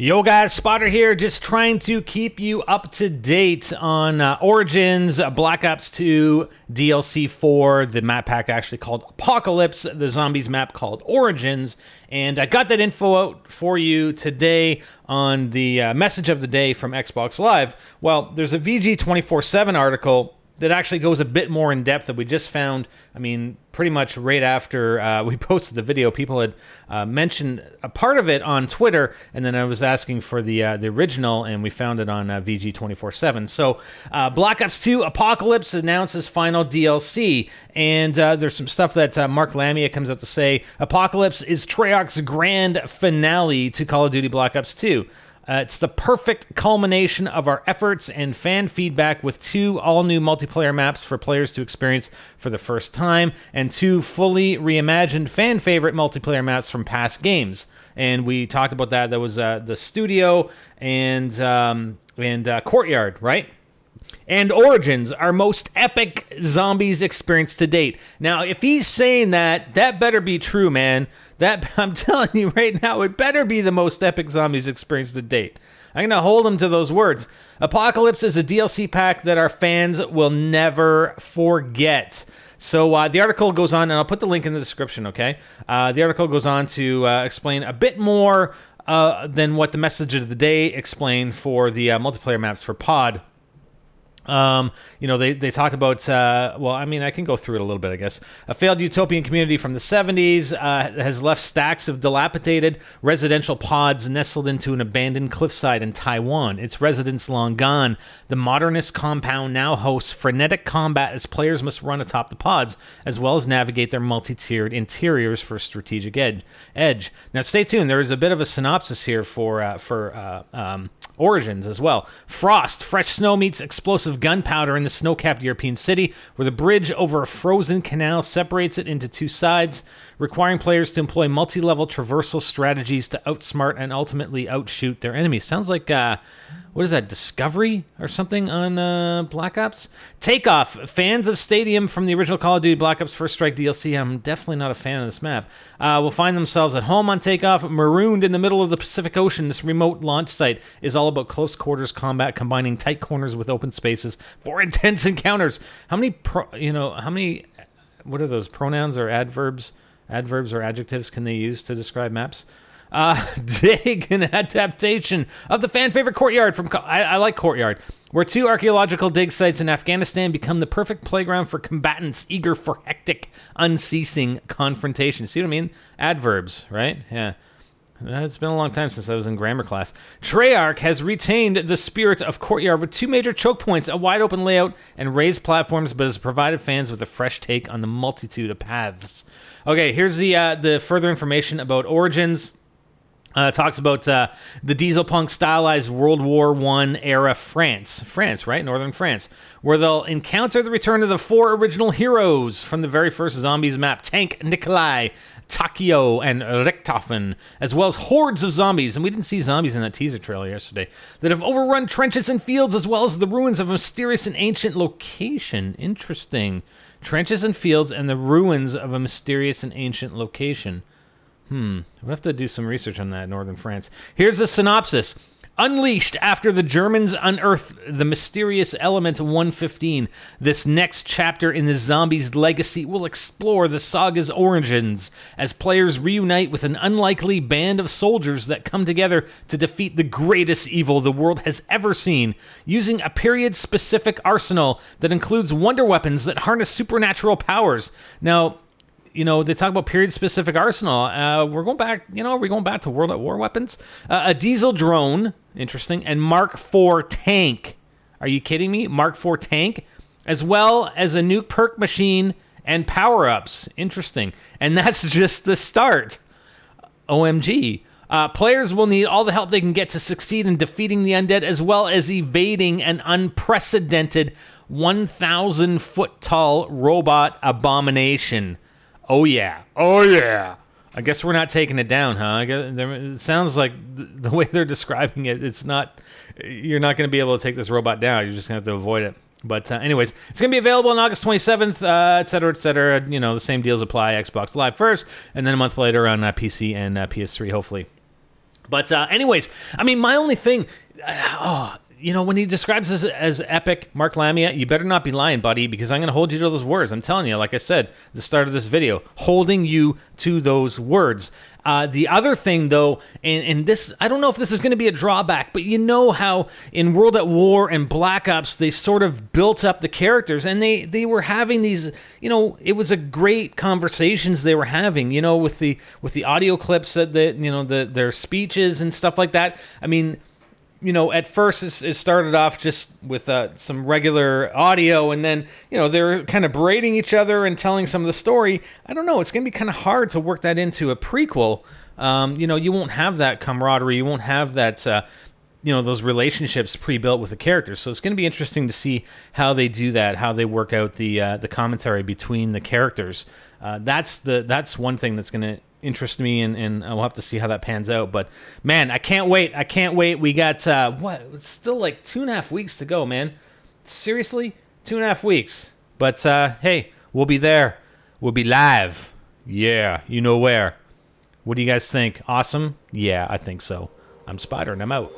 Yo guys, Spotter here, just trying to keep you up to date on Origins, Black Ops 2, DLC 4, the map pack actually called Apocalypse, the Zombies map called Origins, and I got that info out for you today on the message of the day from Xbox Live. Well, there's a VG247 article that actually goes a bit more in depth that we just found. I mean, pretty much right after we posted the video, people had mentioned a part of it on Twitter, and then I was asking for the original, and we found it on VG247. So, Black Ops 2 Apocalypse announces final DLC, and there's some stuff that Mark Lamia comes out to say. Apocalypse is Treyarch's grand finale to Call of Duty Black Ops 2. It's the perfect culmination of our efforts and fan feedback with 2 all-new multiplayer maps for players to experience for the first time, and 2 fully reimagined fan-favorite multiplayer maps from past games. And we talked about that. That was the studio and Courtyard, right? And Origins, our most epic zombies experience to date. Now, if he's saying that, that better be true, man. That, I'm telling you right now, it better be the most epic zombies experience to date. I'm going to hold him to those words. Apocalypse is a DLC pack that our fans will never forget. So the article goes on, and I'll put the link in the description, okay? The article goes on to explain a bit more than what the message of the day explained for the multiplayer maps for Pod. They talked about, I can go through it a little bit, I guess. A failed utopian community from the 70s has left stacks of dilapidated residential pods nestled into an abandoned cliffside in Taiwan. Its residents long gone. The modernist compound now hosts frenetic combat as players must run atop the pods, as well as navigate their multi-tiered interiors for strategic edge. Now, stay tuned. There is a bit of a synopsis here for Origins as well. Frost, fresh snow meets explosive gunpowder in the snow-capped European city, where the bridge over a frozen canal separates it into 2 sides, requiring players to employ multi-level traversal strategies to outsmart and ultimately outshoot their enemies. Sounds like, what is that, Discovery or something on Black Ops? Takeoff. Fans of Stadium from the original Call of Duty Black Ops First Strike DLC, I'm definitely not a fan of this map, will find themselves at home on Takeoff, marooned in the middle of the Pacific Ocean. This remote launch site is all about close quarters combat, combining tight corners with open spaces for intense encounters. How many, what are those, pronouns or adverbs or adjectives can they use to describe maps? Dig an adaptation of the fan-favorite Courtyard from... I like Courtyard, where 2 archaeological dig sites in Afghanistan become the perfect playground for combatants eager for hectic, unceasing confrontation. See what I mean? Adverbs, right? Yeah. It's been a long time since I was in grammar class. Treyarch has retained the spirit of Courtyard with 2 major choke points, a wide-open layout, and raised platforms, but has provided fans with a fresh take on the multitude of paths. Okay, here's the further information about Origins. Talks about the dieselpunk stylized World War I era France, right? Northern France, where they'll encounter the return of the 4 original heroes from the very first Zombies map: Tank, Nikolai, Takio, and Richthofen, as well as hordes of zombies, and we didn't see zombies in that teaser trailer yesterday, that have overrun trenches and fields, as well as the ruins of a mysterious and ancient location. Interesting. Trenches and fields and the ruins of a mysterious and ancient location. We'll have to do some research on that in Northern France. Here's the synopsis. Unleashed after the Germans unearthed the mysterious element 115, this next chapter in the Zombies' legacy will explore the saga's origins as players reunite with an unlikely band of soldiers that come together to defeat the greatest evil the world has ever seen, using a period-specific arsenal that includes wonder weapons that harness supernatural powers. Now, they talk about period-specific arsenal. We're going back, are we going back to World at War weapons? A diesel drone, interesting, and Mark IV tank. Are you kidding me? Mark IV tank, as well as a nuke perk machine and power-ups. Interesting. And that's just the start. OMG. Players will need all the help they can get to succeed in defeating the undead, as well as evading an unprecedented 1,000-foot-tall robot abomination. Oh, yeah. I guess we're not taking it down, huh? It sounds like the way they're describing it, you're not going to be able to take this robot down. You're just going to have to avoid it. But anyways, it's going to be available on August 27th, et cetera, et cetera. The same deals apply. Xbox Live first, and then a month later on PC and PS3, hopefully. But anyways, I mean, my only thing, when he describes this as epic, Mark Lamia, you better not be lying, buddy, because I'm going to hold you to those words. I'm telling you, like I said at the start of this video, holding you to those words. The other thing, though, and this, I don't know if this is going to be a drawback, but you know how in World at War and Black Ops, they sort of built up the characters, and they were having these, it was a great conversations they were having, with the audio clips, their speeches and stuff like that. I mean, at first it started off just with some regular audio, and then, they're kind of berating each other and telling some of the story. I don't know. It's going to be kind of hard to work that into a prequel. You won't have that camaraderie. You won't have that, those relationships pre-built with the characters. So it's going to be interesting to see how they do that, how they work out the commentary between the characters. That's one thing that's going to interest me, and we'll have to see how that pans out. But man, I can't wait. We got it's still like 2.5 weeks to go, man. Seriously, 2.5 weeks. But hey, we'll be there. We'll be live. Yeah, you know where. What do you guys think? Awesome? Yeah, I think so. I'm Spider, and I'm out.